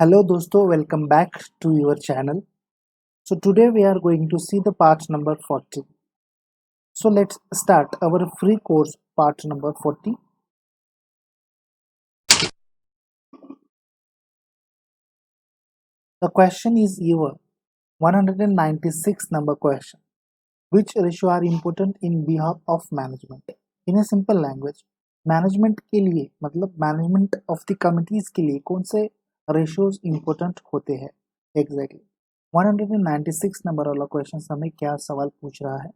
Hello dosto, welcome back to your channel. So today we are going to see the part number 40. So let's start our free course part number 40. The question is your 196 number question. Which ratio are important in behalf of management? In a simple language, management के लिए मतलब management of the committees के लिए कौन से ratios important होते हैं exactly 196 number वाला क्वेश्चन हमें क्या सवाल पूछ रहा है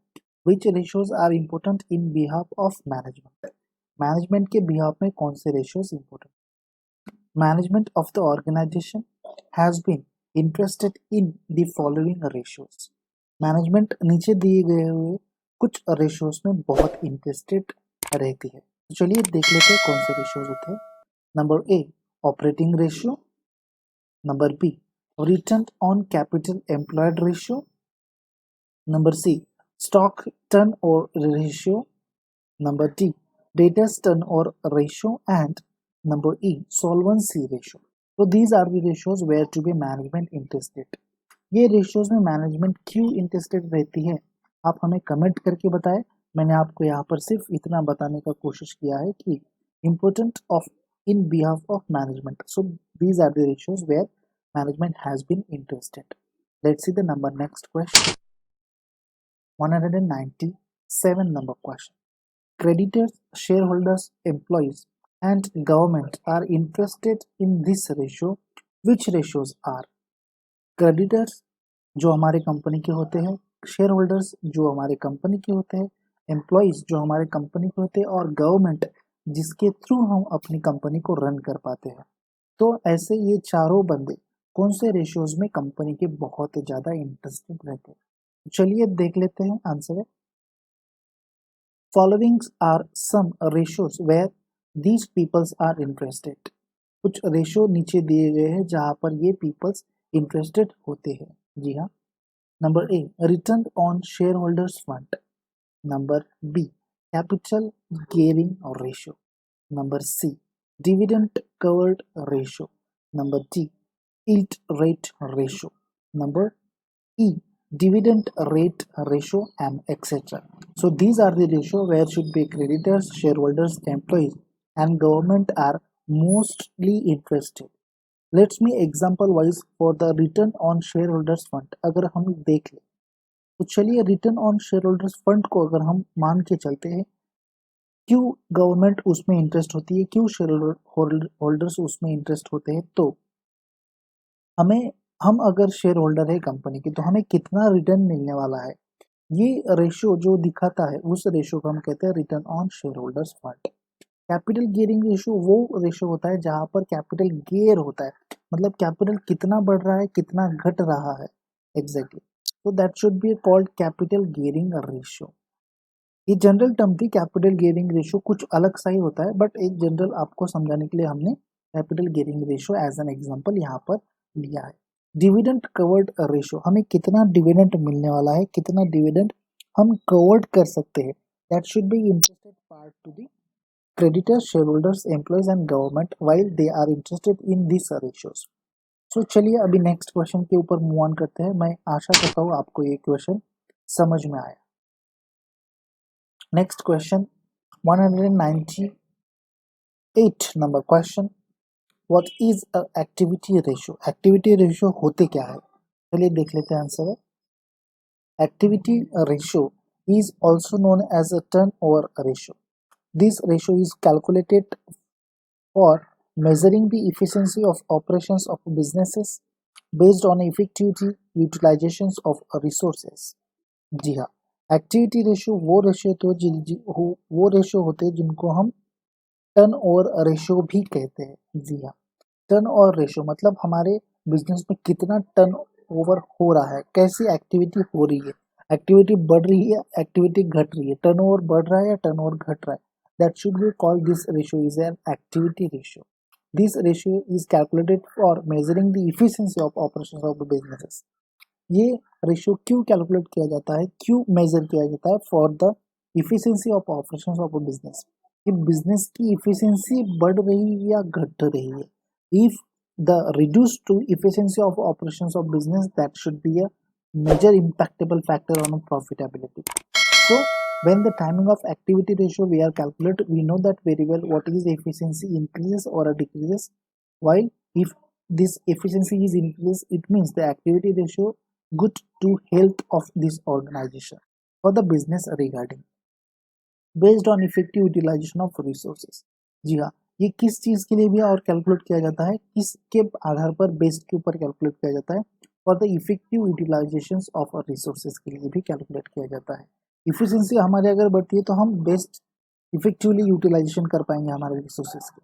which ratios are important in behalf of management management के बिहाफ में कौन से ratios important management of the organisation has been interested in the following ratios management नीचे दिए गए हुए कुछ रेशियोज में बहुत इंटरेस्टेड रहती है तो चलिए देख लेते हैं कौन से रेशियोज होते हैं number a operating ratio number b return on capital employed ratio number c stock turnover ratio number d debtors turnover ratio and number e solvency ratio तो these are the ratios where to be management interested ये ratios में management क्यों interested रहती है आप हमें comment करके बताएं मैंने आपको यहाँ पर सिर्फ इतना बताने का कोशिश किया है कि important of in behalf of management so these are the ratios where management has been interested let's see the number next question 197 number question creditors shareholders employees and government are interested in this ratio which ratios are creditors जो हमारे company के होते हैं share holders जो हमारे company के होते हैं एम्प्लॉयज जो हमारे कंपनी के होते हैं और गवर्नमेंट जिसके थ्रू हम अपनी कंपनी को रन कर पाते हैं तो ऐसे ये चारों बंदे कौन से रेशियोज में कंपनी के बहुत ज़्यादा इंटरेस्टेड रहते हैं चलिए देख लेते हैं आंसर है following are some ratios where these peoples are interested कुछ रेशियो नीचे दिए गए हैं जहाँ पर ये पीपल्स इंटरेस्टेड होते हैं जी हाँ number A return on share holders fund number B capital gearing ratio number C dividend covered ratio number D yield rate ratio number E dividend rate ratio and etc. So these are the ratio where should be creditors, shareholders, employees and government are mostly interested. Let's me example wise for the return on shareholders fund अगर हम देख लें तो चलिए return on share holders fund को अगर हम मान के चलते हैं क्यों गवर्नमेंट उसमें इंटरेस्ट होती है क्यों शेयर होल्डर्स उसमें इंटरेस्ट होते हैं तो हमें हम अगर शेयर होल्डर है कंपनी की तो हमें कितना रिटर्न मिलने वाला है ये रेशियो जो दिखाता है उस रेशियो को हम कहते हैं return on share holders fund capital gearing ratio वो रेशियो होता है जहां पर कैपिटल गियर होता है मतलब कैपिटल कितना बढ़ रहा है कितना घट रहा है exactly so that should be called capital gearing ratio ये जनरल टर्म थी कैपिटल गियरिंग रेशियो कुछ अलग सा ही होता है बट एक जनरल आपको समझाने के लिए हमने capital gearing ratio as an example यहाँ पर लिया है डिविडेंड कवर्ड रेशियो हमें कितना डिविडेंड मिलने वाला है कितना डिविडेंड हम कवर्ड कर सकते हैं that should be interested part two the creditors shareholders employees and government while they are interested in these ratios सो चलिए अभी नेक्स्ट क्वेश्चन के ऊपर मूव ऑन करते हैं मैं आशा करता हूँ आपको ये क्वेश्चन समझ में आया next question 198 number question what is activity ratio होते क्या है चलिए देख लेते हैं आंसर है activity ratio is also known as a turnover ratio. This ratio is calculated for measuring the efficiency of operations of businesses based on effectivity utilizations of resources. जी हाँ activity ratio वो रेशियो होते हैं जिनको हम turn over ratio भी कहते हैं जी हाँ टर्न ओवर रेशियो मतलब हमारे बिजनेस में कितना टर्न ओवर हो रहा है कैसी एक्टिविटी हो रही है एक्टिविटी बढ़ रही है एक्टिविटी घट रही है टर्न ओवर बढ़ रहा है या टर्न ओवर घट रहा है that should be called this ratio is an activity ratio. This ratio is calculated for measuring the efficiency of operations of the businesses. ये रेशियो क्यों कैलकुलेट किया जाता है क्यों मेजर किया जाता है for the efficiency of operations of a business कि बिजनेस की इफिशियंसी बढ़ रही है या घट रही है if the reduced to efficiency of operations of business, that should be a major impactable factor on profitability. So when the timing of activity ratio we are calculate, we know that very well what is the efficiency increases or decreases. While if this efficiency is increased, it means the activity ratio good to health of this organization or the business regarding based on effective utilisation of resources. जी हाँ, ये किस चीज के लिए भी और calculate किया जाता है, किसके आधार पर बेस्ड के ऊपर कैलकुलेट किया जाता है, और the effective utilisation of resources के लिए भी कैलकुलेट किया जाता है। इफिशियंसी हमारी अगर बढ़ती है तो हम बेस्ट इफेक्टिवली यूटिलाइजेशन कर पाएंगे हमारे रिसोर्सेज के।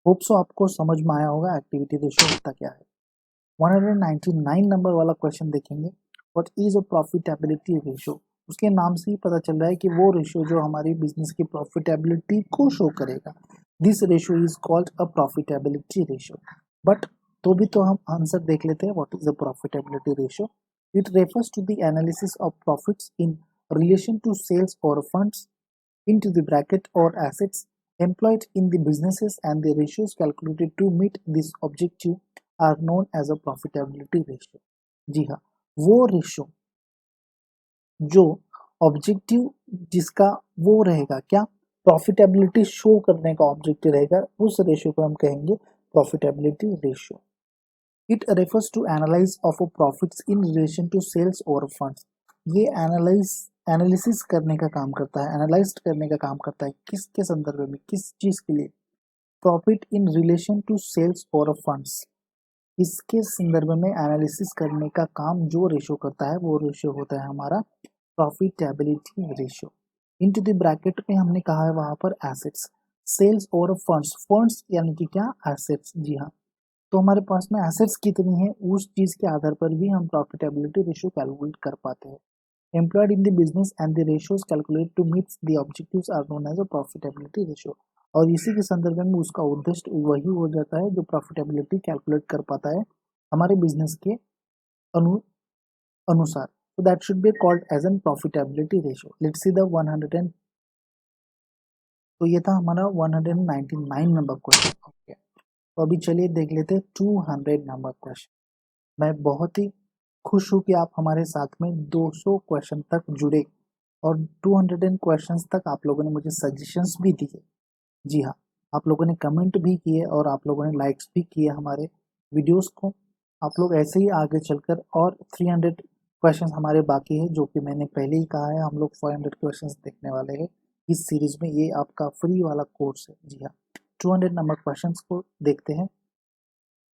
होप सो आपको समझ में आया होगा एक्टिविटी रेशियो होता क्या है। 199 नंबर वाला क्वेश्चन देखेंगे, what is a profitability ratio. उसके नाम से ही पता चल रहा है कि वो रेशियो जो हमारी बिजनेस की प्रॉफिटेबिलिटी को शो करेगा, this ratio is called a profitability ratio. But तो भी तो हम आंसर देख लेते हैं, what is a profitability ratio. It refers to the analysis of profits in relation to sales और funds into the bracket or assets employed in the businesses, and the ratios calculated to meet this objective are known as a profitability ratio। जी हाँ, वो ratio जो objective जिसका वो रहेगा क्या, profitability show करने का ऑब्जेक्टिव रहेगा, उस रेशियो को हम कहेंगे profitability ratio. It refers to analyse of profits in relation to sales और फंड्स। ये एनालिसिस करने का काम करता है, एनालाइज करने का काम करता है, किसके संदर्भ में, किस चीज के लिए, profit in relation to sales और फंड्स, इसके संदर्भ में एनालिसिस करने का काम जो रेशियो करता है वो रेशियो होता है हमारा profitability ratio. Into the bracket में हमने कहा है वहां पर एसेट्स, सेल्स और फंड्स, फंड्स यानी कि क्या, एसेट्स। जी हाँ, तो हमारे पास में एसेट्स कितनी है उस चीज के आधार पर भी हम प्रॉफिटेबिलिटी रेशियो कैलकुलेट कर पाते हैं। Employed in the business and the ratios calculate to meet the objectives are known as a profitability ratio. और इसी के संदर्भ में उसका उद्देश्य वही हो जाता है जो प्रॉफिटेबिलिटी कैलकुलेट कर पाता है हमारे बिजनेस के अनुसार। So that should be called as an profitability ratio. Let's see the 100 and तो ये था हमारा 199 नंबर क्वेश्चन। ओके, तो अभी चलिए देख लेते हैं 200 नंबर क्वेश्चन। मैं बहुत ही खुश हूँ कि आप हमारे साथ में 200 क्वेश्चन तक जुड़े और 200 क्वेश्चंस तक आप लोगों ने मुझे सजेशंस भी दिए। जी हाँ, आप लोगों ने कमेंट भी किए और आप लोगों ने लाइक्स भी किए हमारे वीडियोस को। आप लोग ऐसे ही आगे चलकर, और 300 क्वेश्चंस हमारे बाकी है, जो कि मैंने पहले ही कहा है हम लोग 400 क्वेश्चंस देखने वाले हैं इस सीरीज में। ये आपका फ्री वाला कोर्स है। जी हाँ, 200 नंबर क्वेश्चंस को देखते हैं।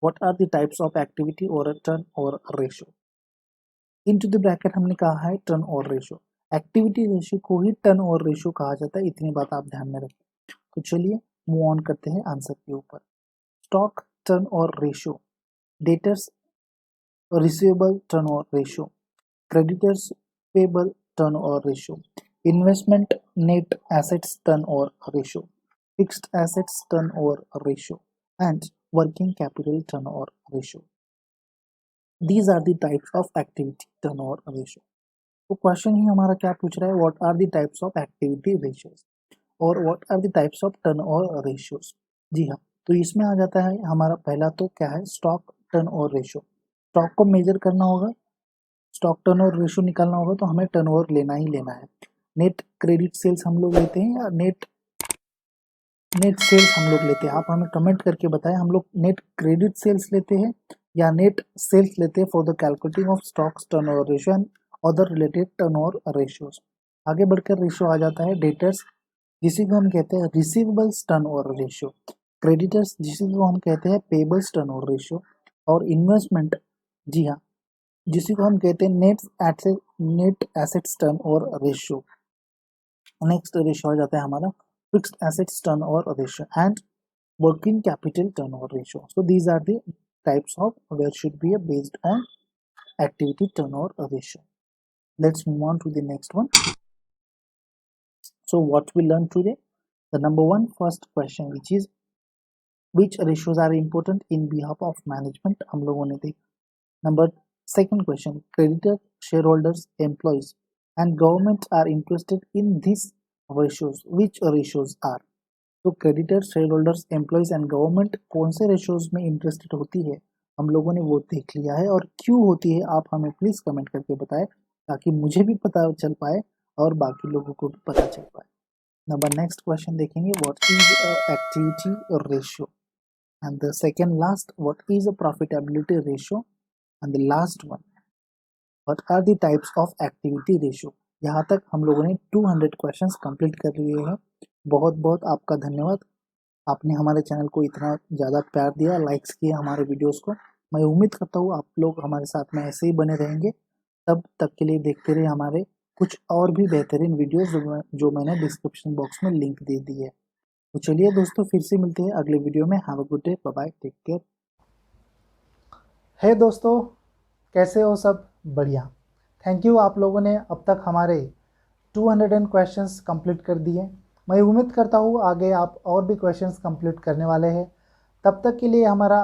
What are the types of activity or turnover ratio. Into the bracket हमने कहा है टर्न और रेशियो। एक्टिविटी रेशियो को ही टर्न और रेशियो कहा जाता है, इतनी बात आप ध्यान में रखें। तो चलिए मूव ऑन करते हैं आंसर के ऊपर। Stock turnover ratio, debtors receivable turn और ratio, creditors payable turnover ratio, investment net assets turnover ratio, fixed assets turnover ratio, and working capital turnover ratio. These are the types of activity turnover ratio. तो क्वेश्चन ही हमारा क्या पूछ रहा है, what are the types of activity ratios और what are the types of turnover ratios. जी हाँ, तो इसमें आ जाता है हमारा पहला तो क्या है, स्टॉक टर्नओवर रेशियो। स्टॉक को मेजर करना होगा, स्टॉक टर्नओवर रेशियो निकालना होगा, तो हमें टर्नओवर लेना ही लेना है। नेट क्रेडिट सेल्स हम लोग लेते हैं या नेट सेल्स हम लोग लेते हैं, आप हमें कमेंट करके बताएं, हम लोग नेट क्रेडिट सेल्स लेते हैं या नेट सेल्स लेते हैं for the calculating of stocks turnover ratio and other related turnover ratios. आगे बढ़कर रेशियो आ जाता है डेटर्स, जिसी को हम कहते हैं रिसीवेबल्स टर्नओवर रेशियो, क्रेडिटर्स जिसी को हम कहते हैं पेबल्स टर्नओवर रेशियो, और इन्वेस्टमेंट, जी हाँ, जिसी को हम कहते हैं net assets turnover ratio. Next ratio आ जाता है हमारा fixed assets turnover ratio and working capital turnover ratio. So these are the types of where should be based on activity turnover ratio. Let's move on to the next one. So what we learned today, the number one first question, which is which ratios are important in behalf of management, हम लोगों ने देखा। Number second question, creditors, shareholders, employees and government are interested in these ratios, which ratios are। तो creditor, share holders, employees and government कौन से ratios में interested होती है, हम लोगों ने वो देख लिया है। और क्यों होती है आप हमें प्लीज कमेंट करके बताएं, ताकि मुझे भी पता चल पाए और बाकी लोगों को भी पता चल पाए। नंबर नेक्स्ट क्वेश्चन देखेंगे, what is activity ratio, and the second last, what is a profitability ratio, and the last one, what are the types of activity ratio. यहाँ तक हम लोगों ने 200 क्वेश्चंस कंप्लीट कर लिए हैं। बहुत बहुत आपका धन्यवाद, आपने हमारे चैनल को इतना ज़्यादा प्यार दिया, लाइक्स किए हमारे वीडियोस को। मैं उम्मीद करता हूँ आप लोग हमारे साथ में ऐसे ही बने रहेंगे। तब तक के लिए देखते रहिए हमारे कुछ और भी बेहतरीन वीडियोस जो मैंने डिस्क्रिप्शन बॉक्स में लिंक दे दी है। तो चलिए दोस्तों, फिर से मिलते हैं अगले वीडियो में। Have a good day, bye bye, take care. Hey दोस्तों, कैसे हो सब? बढ़िया। थैंक यू, आप लोगों ने अब तक हमारे 200 क्वेश्चंस कंप्लीट कर दिए। मैं उम्मीद करता हूँ आगे आप और भी क्वेश्चंस कंप्लीट करने वाले हैं। तब तक के लिए हमारा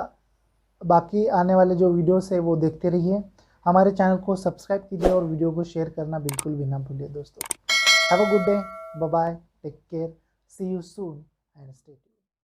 बाकी आने वाले जो वीडियोस है वो देखते रहिए। हमारे चैनल को सब्सक्राइब कीजिए और वीडियो को शेयर करना बिल्कुल भी ना भूलिए दोस्तों। Have a good day, bye bye, take care, see you soon and stay tuned.